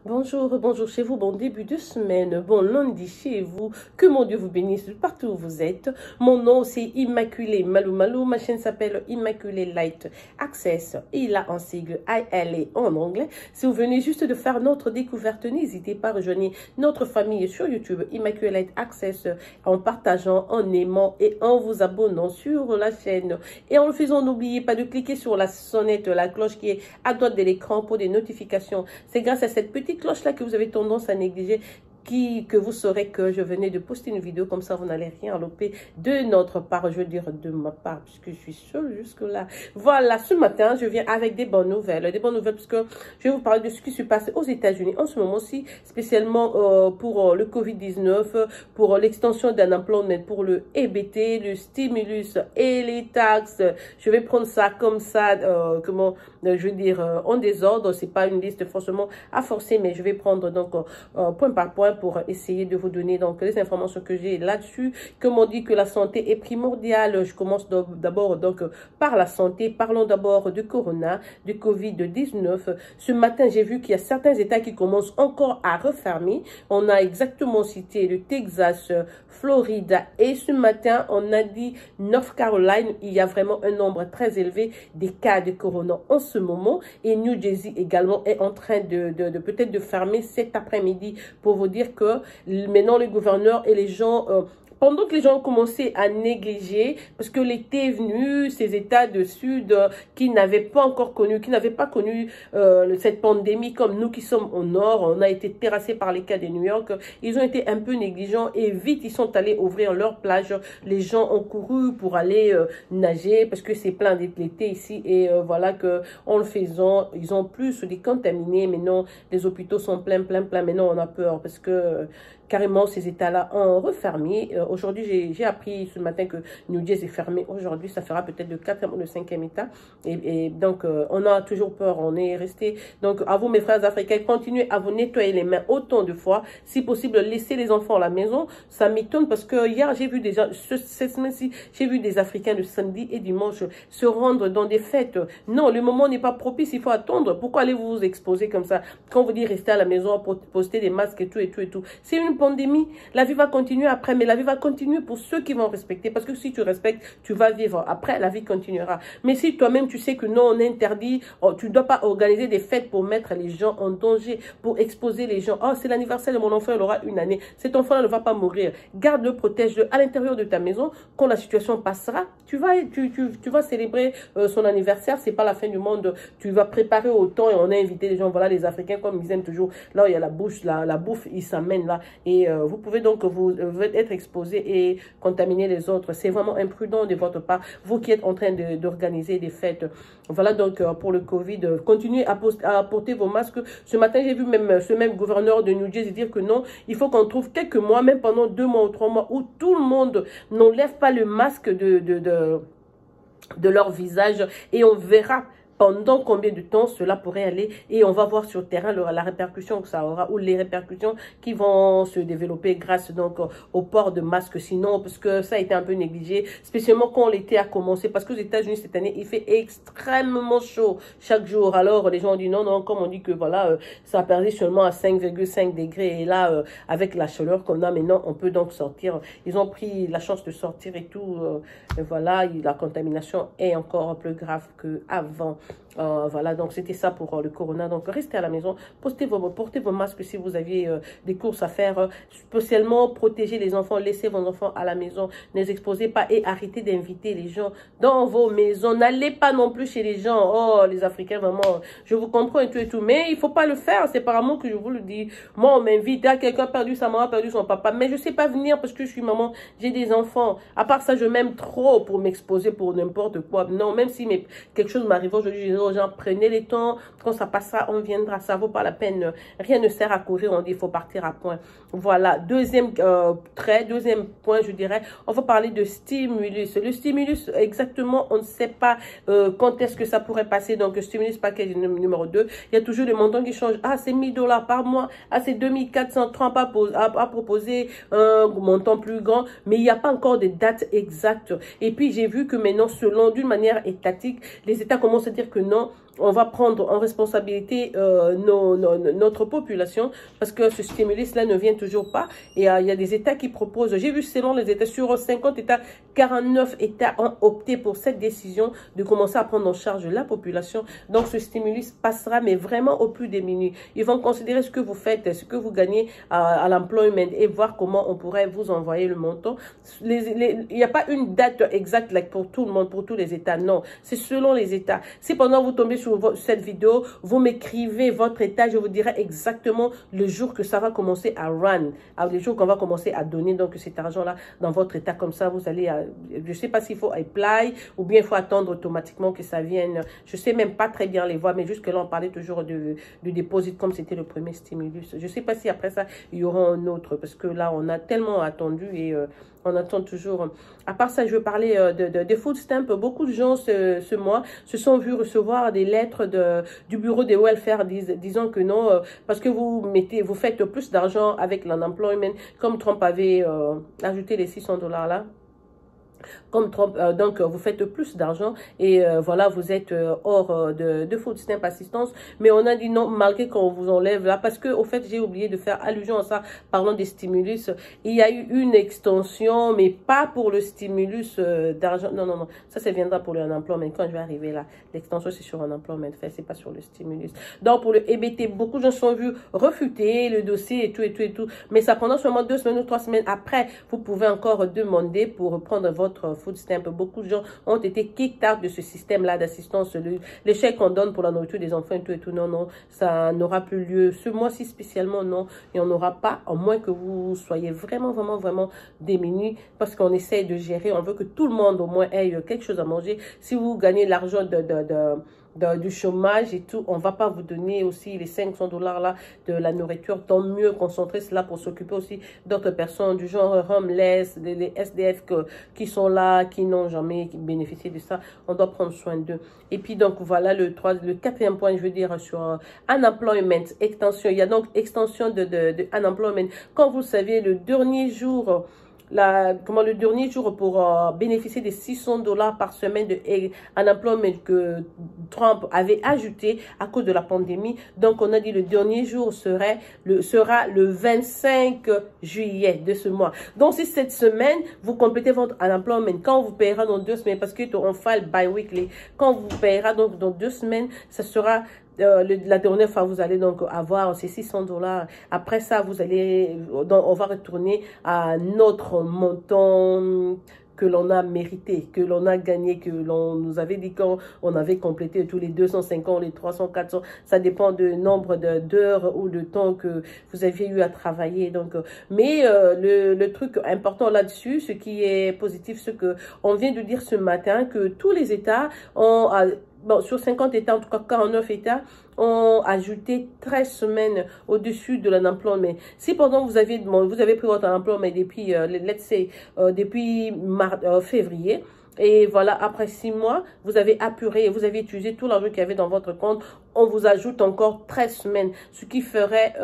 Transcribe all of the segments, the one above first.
Bonjour, bonjour chez vous, bon début de semaine, bon lundi chez vous, que mon Dieu vous bénisse partout où vous êtes. Mon nom c'est Immaculée Malou Malou, ma chaîne s'appelle Immaculée Light Access, il a en sigle ILA en anglais. Si vous venez juste de faire notre découverte, n'hésitez pas à rejoindre notre famille sur YouTube Immaculée Light Access en partageant, en aimant et en vous abonnant sur la chaîne. Et en le faisant, n'oubliez pas de cliquer sur la sonnette, la cloche qui est à droite de l'écran pour des notifications. C'est grâce à cette petite cloche là que vous avez tendance à négliger que vous saurez que je venais de poster une vidéo, comme ça vous n'allez rien louper de notre part, je veux dire de ma part, puisque je suis seule jusque là. Voilà, ce matin je viens avec des bonnes nouvelles parce que je vais vous parler de ce qui se passe aux États-Unis en ce moment-ci, spécialement pour le Covid-19, pour l'extension d'un employment, pour le EBT, le stimulus et les taxes. Je vais prendre ça comme ça, je veux dire en désordre. C'est pas une liste forcément à forcer, mais je vais prendre donc point par point pour essayer de vous donner donc les informations que j'ai là-dessus. Comme on dit que la santé est primordiale, je commence d'abord donc par la santé. Parlons d'abord de Corona, de Covid-19. Ce matin, j'ai vu qu'il y a certains États qui commencent encore à refermer. On a exactement cité le Texas, Floride et ce matin, on a dit North Carolina. Il y a vraiment un nombre très élevé des cas de Corona en ce moment. Et New Jersey également est en train de peut-être de fermer cet après-midi pour vous dire que maintenant le gouverneur et les gens pendant que les gens ont commencé à négliger, parce que l'été est venu, ces États de Sud qui n'avaient pas encore connu, qui n'avaient pas connu cette pandémie comme nous qui sommes au Nord, on a été terrassés par les cas de New York, ils ont été un peu négligents et vite ils sont allés ouvrir leurs plages. Les gens ont couru pour aller nager parce que c'est plein d'été ici et voilà que en le faisant, ils ont plus se décontaminer. Maintenant, les hôpitaux sont pleins. Maintenant, on a peur parce que carrément, ces États-là ont refermé. Aujourd'hui, j'ai appris ce matin que New Jersey est fermé. Aujourd'hui, ça fera peut-être le 4e ou le 5e État. Et donc, on a toujours peur. On est resté. Donc, à vous, mes frères africains, continuez à vous nettoyer les mains autant de fois. Si possible, laissez les enfants à la maison. Ça m'étonne parce que hier, j'ai vu cette semaine-ci, j'ai vu des Africains le samedi et dimanche se rendre dans des fêtes. Non, le moment n'est pas propice. Il faut attendre. Pourquoi allez-vous vous exposer comme ça? Quand vous dites rester à la maison pour poster des masques et tout. C'est une pandémie, la vie va continuer après, mais la vie va continuer pour ceux qui vont respecter, parce que si tu respectes, tu vas vivre. Après, la vie continuera. Mais si toi-même, tu sais que non, on interdit, oh, tu ne dois pas organiser des fêtes pour mettre les gens en danger, pour exposer les gens. Oh, c'est l'anniversaire de mon enfant, il aura une année. Cet enfant ne va pas mourir. Garde-le, protège-le à l'intérieur de ta maison. Quand la situation passera, tu vas célébrer son anniversaire. C'est pas la fin du monde. Tu vas préparer autant et on a invité les gens. Voilà, les Africains, comme ils aiment toujours, là où il y a la bouche, la bouffe, ils s'amènent là. Et vous pouvez donc vous être exposé et contaminer les autres. C'est vraiment imprudent de votre part, vous qui êtes en train d'organiser des fêtes. Voilà donc pour le Covid. Continuez à porter vos masques. Ce matin, j'ai vu même ce même gouverneur de New Jersey dire que non, il faut qu'on trouve quelques mois, même pendant 2 mois ou 3 mois, où tout le monde n'enlève pas le masque de leur visage et on verra pendant combien de temps cela pourrait aller et on va voir sur le terrain la répercussion que ça aura ou les répercussions qui vont se développer grâce donc au port de masque. Sinon, parce que ça a été un peu négligé, spécialement quand l'été a commencé, parce que aux États-Unis cette année, il fait extrêmement chaud chaque jour. Alors les gens ont dit non, comme on dit que voilà, ça a perdu seulement à 5,5 degrés et là, avec la chaleur qu'on a maintenant, on peut donc sortir. Ils ont pris la chance de sortir et tout. Et voilà, la contamination est encore plus grave qu'avant. Voilà, donc c'était ça pour le corona. Donc restez à la maison, portez vos masques si vous aviez des courses à faire, spécialement protégez les enfants, laissez vos enfants à la maison, ne les exposez pas et arrêtez d'inviter les gens dans vos maisons. N'allez pas non plus chez les gens. Oh, les Africains, vraiment, je vous comprends et tout, mais il faut pas le faire, c'est par amour que je vous le dis. Moi, on m'invite, quelqu'un a perdu sa maman, perdu son papa, mais je sais pas venir parce que je suis maman, j'ai des enfants. À part ça, je m'aime trop pour m'exposer pour n'importe quoi. Non, même si quelque chose m'arrive aujourd'hui, je dis aux gens, prenez les temps, quand ça passera, on viendra, ça vaut pas la peine, rien ne sert à courir, on dit, il faut partir à point. Voilà, deuxième point, je dirais, on va parler de stimulus. Le stimulus, exactement, on ne sait pas quand est-ce que ça pourrait passer, donc stimulus package numéro 2, il y a toujours des montants qui changent, ah, c'est 1 000 $ par mois, ah, c'est 2430 à proposer un montant plus grand, mais il n'y a pas encore de date exacte. Et puis, j'ai vu que maintenant, selon, d'une manière étatique, les États commencent à dire que non, on va prendre en responsabilité notre population parce que ce stimulus-là ne vient toujours pas. Et il y a des États qui proposent, j'ai vu selon les États, sur 50 États, 49 États ont opté pour cette décision de commencer à prendre en charge la population. Donc ce stimulus passera, mais vraiment au plus démunis. Ils vont considérer ce que vous faites, ce que vous gagnez à l'employment et voir comment on pourrait vous envoyer le montant. Il n'y a pas une date exacte pour tout le monde, pour tous les États, non. C'est selon les États. Si pendant vous tombez sur cette vidéo, vous m'écrivez votre état, je vous dirai exactement le jour que ça va commencer à run, le jour qu'on va commencer à donner donc cet argent-là dans votre état. Comme ça, vous allez, je ne sais pas s'il faut apply ou bien il faut attendre automatiquement que ça vienne. Je ne sais même pas très bien les voix, mais jusque là, on parlait toujours du déposit comme c'était le premier stimulus. Je ne sais pas si après ça, il y aura un autre parce que là, on a tellement attendu et on attend toujours. À part ça, je veux parler de food stamp. Beaucoup de gens ce mois se sont vus recevoir des lettres du bureau des welfare disant que non, parce que vous faites plus d'argent avec l'unemployment, comme Trump avait ajouté les 600 $ là. Comme Trump, donc vous faites plus d'argent et voilà, vous êtes hors de food stamp assistance. Mais on a dit non, malgré qu'on vous enlève là, parce que au fait, j'ai oublié de faire allusion à ça, parlant des stimulus. Il y a eu une extension, mais pas pour le stimulus d'argent. Non, non, non, ça viendra pour le unemployment. Quand je vais arriver là, l'extension, c'est sur unemployment, c'est pas sur le stimulus. Donc, pour le EBT, beaucoup de gens se sont vus refuter le dossier et tout, et tout, et tout. Mais ça pendant seulement 2 semaines ou 3 semaines après, vous pouvez encore demander pour prendre votre food stamp. Beaucoup de gens ont été kicked out de ce système-là d'assistance. Les chèques qu'on donne pour la nourriture des enfants et tout et tout, non, non, ça n'aura plus lieu. Ce mois-ci spécialement, non, il n'y en aura pas, à moins que vous soyez vraiment, vraiment, vraiment démunis, parce qu'on essaye de gérer, on veut que tout le monde au moins ait quelque chose à manger. Si vous gagnez l'argent du chômage et tout, on va pas vous donner aussi les 500 $ là de la nourriture. Tant mieux concentrer cela pour s'occuper aussi d'autres personnes du genre homeless, les SDF qui sont là, qui n'ont jamais bénéficié de ça. On doit prendre soin d'eux. Et puis donc voilà le 4e point, je veux dire, sur unemployment, extension. Il y a donc extension de unemployment. Quand vous savez, le dernier jour le dernier jour pour bénéficier des 600 $ par semaine de unemployment que Trump avait ajouté à cause de la pandémie. Donc, on a dit le dernier jour sera le 25 juillet de ce mois. Donc, si cette semaine, vous complétez votre unemployment, quand on vous paiera dans 2 semaines, parce qu'on file bi-weekly, quand on vous paiera donc dans 2 semaines, ça sera la dernière fois, vous allez donc avoir ces 600 $. Après ça, on va retourner à notre montant que l'on a mérité, que l'on a gagné, que l'on nous avait dit quand on avait complété tous les 250, les 300, 400. Ça dépend du nombre d'heures ou de temps que vous aviez eu à travailler. Donc, mais le truc important là-dessus, ce qui est positif, c'est que on vient de dire ce matin que tous les États ont... Bon, sur 50 États, en tout cas 49 États, ont ajouté 13 semaines au-dessus de l'unemployment. Si pendant vous avez pris votre unemployment depuis, let's say, depuis février, et voilà, après 6 mois, vous avez apuré et vous avez utilisé tout l'argent qu'il y avait dans votre compte, on vous ajoute encore 13 semaines, ce qui ferait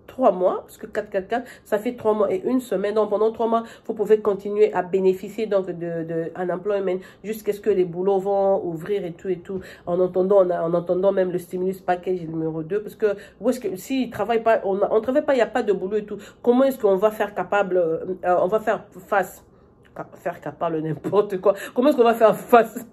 3 mois, parce que 4, ça fait 3 mois et 1 semaine. Donc, pendant 3 mois, vous pouvez continuer à bénéficier donc de unemployment jusqu'à ce que les boulots vont ouvrir et tout, en entendant même le stimulus package numéro 2, parce que, s'ils travaillent pas, on ne travaille pas, il n'y a pas de boulot et tout, comment est-ce qu'on va faire on va faire capable n'importe quoi. Comment est-ce qu'on va faire face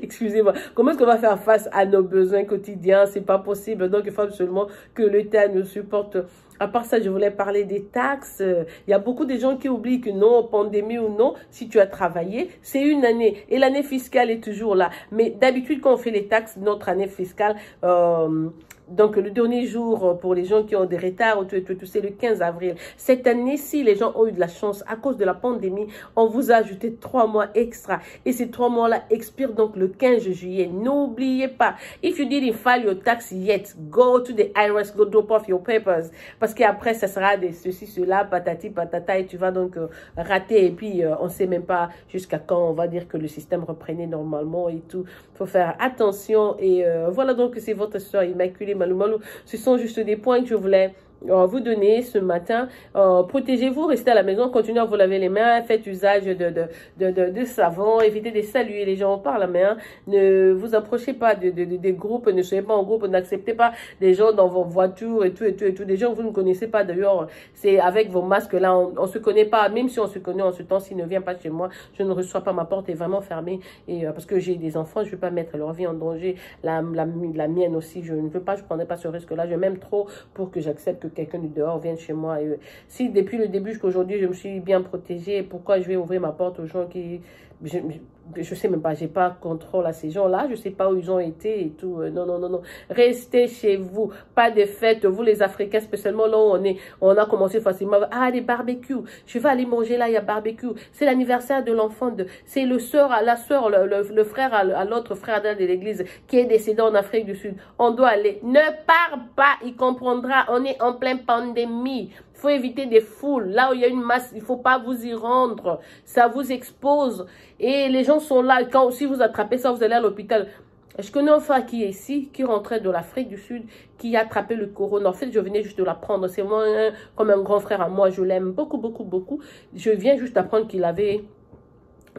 excusez-moi, comment est-ce qu'on va faire face à nos besoins quotidiens? C'est pas possible. Donc, il faut absolument que l'État nous supporte. À part ça, je voulais parler des taxes. Il y a beaucoup de gens qui oublient que non, pandémie ou non, si tu as travaillé, c'est une année. Et l'année fiscale est toujours là. Mais d'habitude, quand on fait les taxes, notre année fiscale... donc, le dernier jour pour les gens qui ont des retards, c'est le 15 avril. Cette année-ci, les gens ont eu de la chance à cause de la pandémie. On vous a ajouté 3 mois extra. Et ces 3 mois-là expirent donc le 15 juillet. N'oubliez pas, if you didn't file your tax yet, go to the IRS, go drop off your papers. Parce qu'après, ça sera des ceci, cela, patati, patata, et tu vas donc rater. Et puis, on ne sait même pas jusqu'à quand on va dire que le système reprenait normalement et tout. Il faut faire attention. Et voilà donc, c'est votre soeur Immaculée Malou Malou. Ce sont juste des points que je voulais vous donner ce matin. Protégez-vous, restez à la maison, continuez à vous laver les mains, faites usage de savon, évitez de saluer les gens par la main, ne vous approchez pas des groupes, ne soyez pas en groupe, n'acceptez pas des gens dans vos voitures et tout, des gens que vous ne connaissez pas d'ailleurs, c'est avec vos masques là, on se connaît pas, même si on se connaît en ce temps, s'il ne vient pas chez moi, je ne reçois pas, ma porte est vraiment fermée, et parce que j'ai des enfants, je ne vais pas mettre leur vie en danger, la mienne aussi, je ne veux pas, je ne prendrai pas ce risque-là, je m'aime trop pour que j'accepte que quelqu'un du dehors vienne chez moi. Et si depuis le début jusqu'à aujourd'hui, je me suis bien protégée, pourquoi je vais ouvrir ma porte aux gens qui... Je sais même pas, j'ai pas contrôle à ces gens-là, je sais pas où ils ont été et tout. Non, non, non, non. Restez chez vous, pas de fêtes. Vous les Africains, spécialement là où on a commencé facilement. Ah, des barbecues. Je vais aller manger là, il y a barbecue. C'est l'anniversaire de l'enfant c'est le le frère à l'autre frère de l'église qui est décédé en Afrique du Sud. On doit aller. Ne pars pas, il comprendra. On est en pleine pandémie. Il faut éviter des foules. Là où il y a une masse, il ne faut pas vous y rendre. Ça vous expose. Et les gens sont là. Si vous attrapez ça, vous allez à l'hôpital. Je connais un frère qui est ici, qui rentrait de l'Afrique du Sud, qui a attrapé le corona. En fait, je venais juste de l'apprendre. C'est vraiment comme un grand frère à moi. Je l'aime beaucoup, beaucoup, beaucoup. Je viens juste d'apprendre qu'il avait...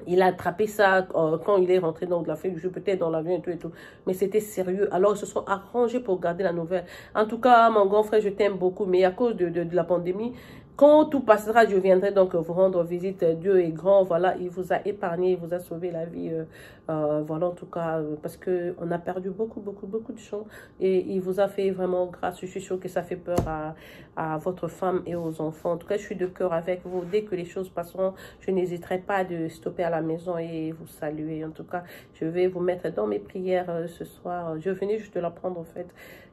Il a attrapé ça quand il est rentré dans l'Afrique du Sud, peut-être dans l'avion et tout et tout. Mais c'était sérieux. Alors, ils se sont arrangés pour garder la nouvelle. En tout cas, mon grand frère, je t'aime beaucoup. Mais à cause de la pandémie, quand tout passera, je viendrai donc vous rendre visite. Dieu est grand, voilà, il vous a épargné, il vous a sauvé la vie. Voilà, en tout cas, parce qu'on a perdu beaucoup, beaucoup, beaucoup de gens. Et il vous a fait vraiment grâce. Je suis sûre que ça fait peur à votre femme et aux enfants. En tout cas, je suis de cœur avec vous. Dès que les choses passeront, je n'hésiterai pas de stopper à la maison et vous saluer. En tout cas, je vais vous mettre dans mes prières ce soir. Je venais juste de l'apprendre, en fait.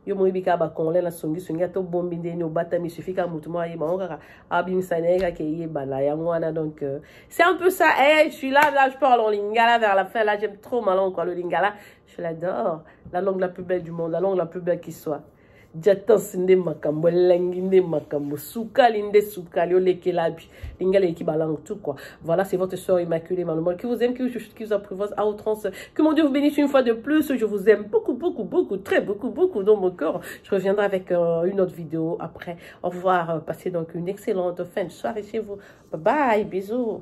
Yo mo ibika ba konle la songi to bombi de no bata mi suffit ka mutu moi ba onga abim sanega ke ye bala ya ngwana donc c'est un peu ça. Je suis là je parle en lingala vers la fin là, j'aime trop ma langue quoi, le lingala, je l'adore, la langue la plus belle du monde, la langue la plus belle qui soit. Jatas nde makambo lengi nde makambo sukali nde sukali oleke labi lingala équivalent tout quoi. Voilà, c'est votre sœur Immaculée Malumol qui vous aime, qui vous apprivoise à outrance. Que mon Dieu vous bénisse une fois de plus. Je vous aime beaucoup, beaucoup, beaucoup, très beaucoup, beaucoup dans mon cœur. Je reviendrai avec une autre vidéo après. Au revoir, passez donc une excellente fin de soirée chez vous. Bye bye, bisous.